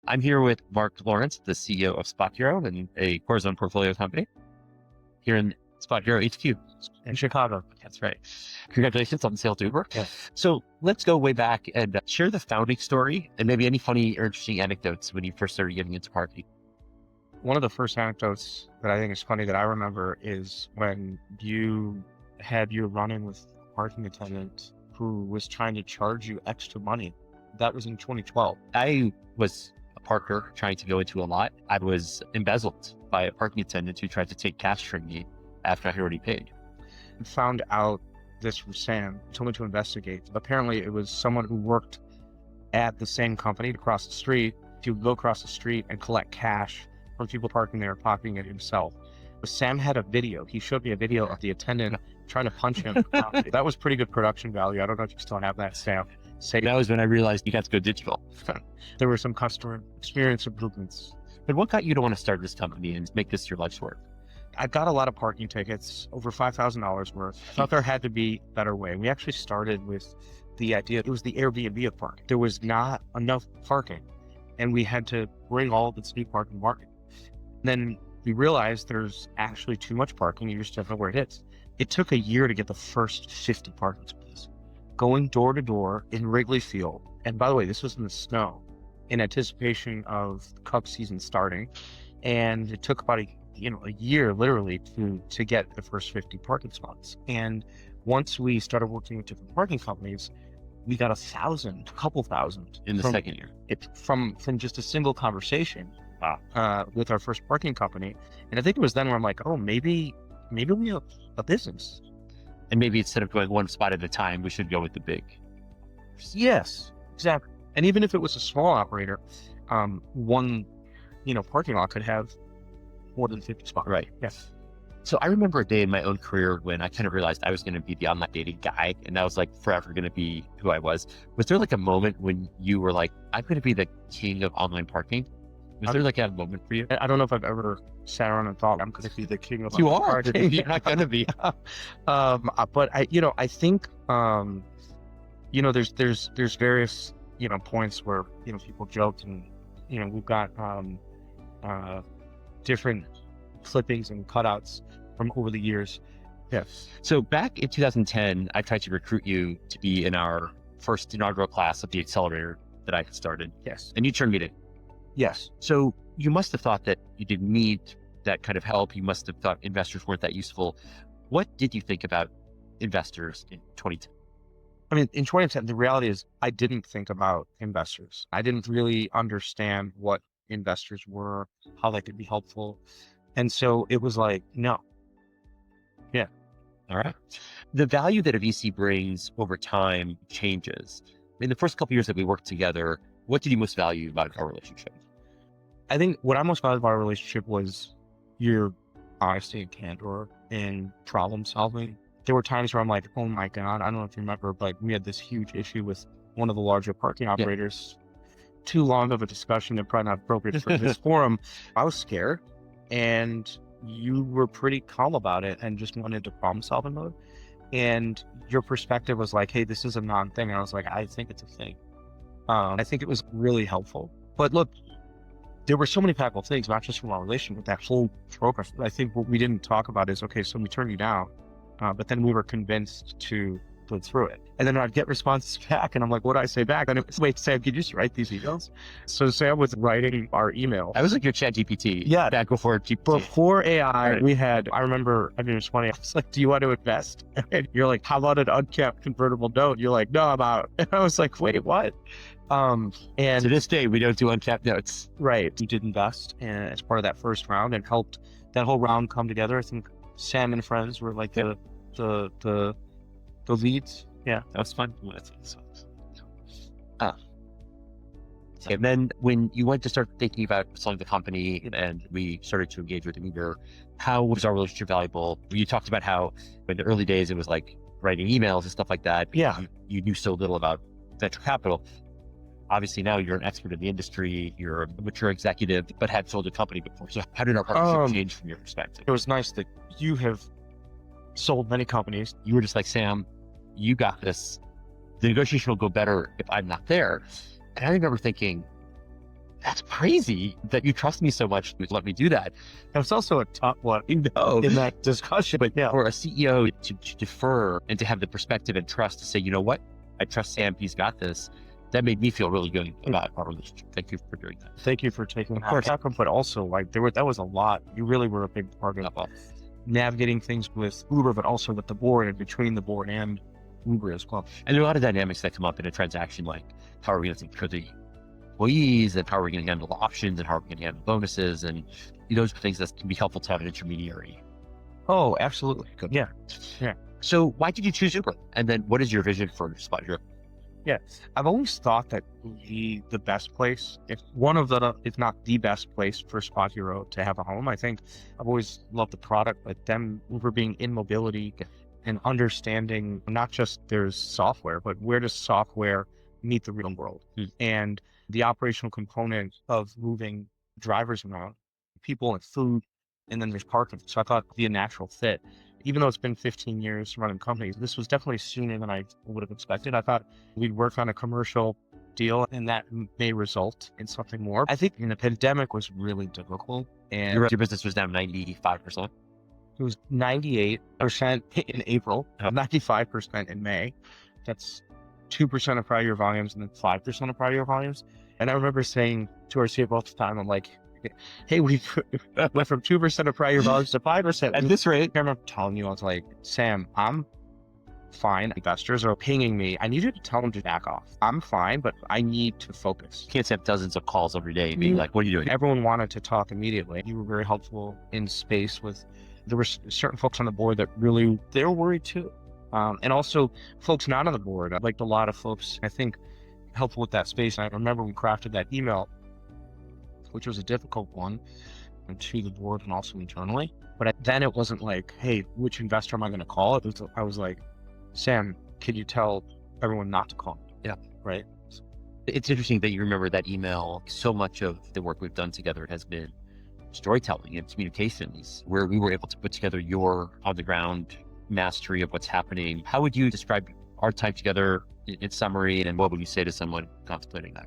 I'm here with Mark Lawrence, the CEO of SpotHero and a Corazon portfolio company here in SpotHero HQ in Chicago. That's right. Congratulations on the sale to Uber. Yeah. So let's go way back and share the founding story and maybe any funny or interesting anecdotes when you first started getting into parking. One of the first anecdotes that I think is funny that I remember is when you had your run-in with a parking attendant who was trying to charge you extra money. That was in 2012. I was a parker trying to go into a lot. I was embezzled by a parking attendant who tried to take cash from me after I had already paid. I found out this from Sam, told me to investigate. Apparently it was someone who worked at the same company across the street. He would go across the street and collect cash from people parking there, pocketing it himself. But Sam had a video. He showed me a video of the attendant trying to punch him. That was pretty good production value. I don't know if you still have that, Sam. That was when I realized you got to go digital. There were some customer experience improvements. But what got you to want to start this company and make this your life's work? I got a lot of parking tickets, over $5,000 worth. I thought there had to be a better way. We actually started with the idea, it was the Airbnb of parking. There was not enough parking, and we had to bring all of this new parking market. Then we realized there's actually too much parking. You just don't know where it is. It took a year to get the first 50 parking spaces, going door to door in Wrigley Field. And by the way, this was in the snow in anticipation of Cub season starting. And it took about a year literally to get the first 50 parking spots. And once we started working with different parking companies, we got 1,000, a couple thousand In the second year. From just a single conversation with our first parking company. And I think it was then where I'm like, oh, maybe we have a business. And maybe instead of going one spot at a time, we should go with the big. Yes, exactly. And even if it was a small operator, one parking lot could have more than 50 spots. Right. Yes. So I remember a day in my own career when I kind of realized I was going to be the online dating guy, and that was like forever going to be who I was. Was there like a moment when you were like, I'm going to be the king of online parking? Was there like a moment for you? I don't know if I've ever sat around and thought I'm going to be the king of You online are. parking. You're not going to be. But I think, there's various, points where, people joked and, we've got, different clippings and cutouts from over the years. Yes. So back in 2010, I tried to recruit you to be in our first inaugural class of the accelerator that I had started. Yes. And you turned me in. Yes. So you must have thought that you didn't need that kind of help. You must have thought investors weren't that useful. What did you think about investors in 2010? I mean, in 2010, the reality is I didn't think about investors. I didn't really understand what investors were, how they could be helpful. And so it was like, no. Yeah. All right. The value that a VC brings over time changes. In the first couple of years that we worked together, what did you most value about our relationship? I think what I most valued about our relationship was your honesty and candor and problem solving. There were times where I'm like, oh my God, I don't know if you remember, but we had this huge issue with one of the larger parking operators. Too long of a discussion and probably not appropriate for this forum. I was scared, and you were pretty calm about it and just went into problem solving mode. And your perspective was like, hey, this is a non-thing. And I was like, I think it's a thing. I think it was really helpful. But look, there were so many powerful things, not just from our relationship, but that whole program. I think what we didn't talk about is, okay, so we turned you down, but then we were convinced to go through it. And then I'd get responses back, and I'm like, what do I say back? And it was, wait, Sam, could you just write these emails? So Sam was writing our email. I was like your chat GPT. Yeah. Back before GPT. Before AI, we had, I remember, it was funny. I was like, do you want to invest? And you're like, how about an uncapped convertible note? You're like, no, I'm out. And I was like, wait, what? And to this day, we don't do uncapped notes. Right. We did invest as part of that first round and helped that whole round come together. I think Sam and friends were like the leads. Yeah. That was fun. And then when you went to start thinking about selling the company and we started to engage with Uber, how was our relationship valuable? You talked about how in the early days, it was like writing emails and stuff like that. Yeah. You knew so little about venture capital. Obviously now you're an expert in the industry, you're a mature executive, but had sold a company before. So how did our partnership change from your perspective? It was nice that you have sold many companies. You were just like, Sam, you got this. The negotiation will go better if I'm not there. And I remember thinking, That's crazy that you trust me so much to let me do that. It was also a tough one No. in that discussion. But yeah, For a CEO to defer and to have the perspective and trust to say, you know what, I trust Sam, he's got this. That made me feel really good about our relationship. Thank you for doing that. thank you for taking Of course. that. But also, like, that was a lot. You really were a big part of navigating things with Uber, but also with the board and between the board and Uber as well. And there are a lot of dynamics that come up in a transaction, like how are we going to take care of the employees, and how are we going to handle the options, and how are we going to handle bonuses, and those are things that can be helpful to have an intermediary. Oh, absolutely. Good. Yeah. So why did you choose Uber? And then what is your vision for SpotHero? Yeah. I've always thought that the best place, if not the best place for SpotHero to have a home. I think I've always loved the product, but them Uber being in mobility and understanding not just there's software, but where does software meet the real world? And the operational component of moving drivers around, people and food, and then there's parking. So I thought it'd be a natural fit. Even though it's been 15 years running companies, this was definitely sooner than I would have expected. I thought we'd work on a commercial deal and that may result in something more. I think the pandemic was really difficult, and Your business was down 95%. it was 98% in April, 95% in May. That's 2% of prior year volumes and then 5% of prior year volumes. And I remember saying to our CFO at the time, I'm like, hey, we went from 2% of prior year volumes to 5%. At this rate, I remember telling you, I was like, Sam, I'm fine. Investors are pinging me. I need you to tell them to back off. I'm fine, but I need to focus. you can't have dozens of calls every day being like, what are you doing? Everyone wanted to talk immediately. You were very helpful in space there were certain folks on the board that really, they were worried too. And also folks not on the board, like a lot of folks, I think, helpful with that space. And I remember we crafted that email, which was a difficult one to the board and also internally. But then it wasn't like, hey, which investor am I going to call? I was like, Sam, can you tell everyone not to call me? Yeah. Right. It's interesting that you remember that email. So much of the work we've done together has been storytelling and communications, where we were able to put together your on the ground mastery of what's happening. How would you describe our time together in summary, and what would you say to someone contemplating that?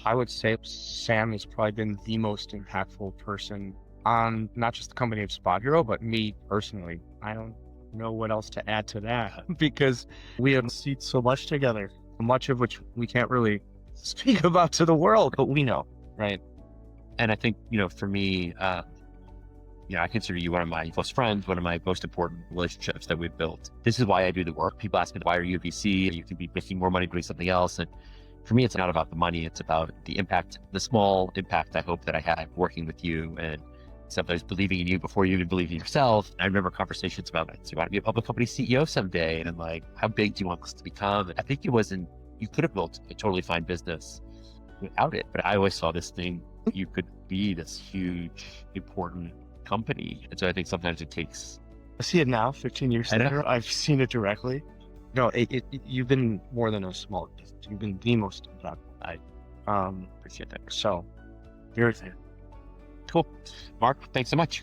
I would say Sam has probably been the most impactful person on not just the company of SpotHero, but me personally. I don't know what else to add to that because we have seen so much together, much of which we can't really speak about to the world, but we know, right? And I think, for me, I consider you one of my close friends, one of my most important relationships that we've built. This is why I do the work. People ask me, why are you a VC? You could be making more money doing something else. And for me, it's not about the money. It's about the impact, the small impact I hope that I had working with you, and sometimes believing in you before you even believe in yourself. I remember conversations about, do you want to be a public company CEO someday? And I'm like, how big do you want this to become? And I think you could have built a totally fine business without it. But I always saw this thing, you could be this huge, important company. And so I think sometimes it takes. I see it now, 15 years later. I've seen it directly. No, you've been more than a small business. You've been the most impactful. I appreciate that. So, very fair. Cool. Mark, thanks so much.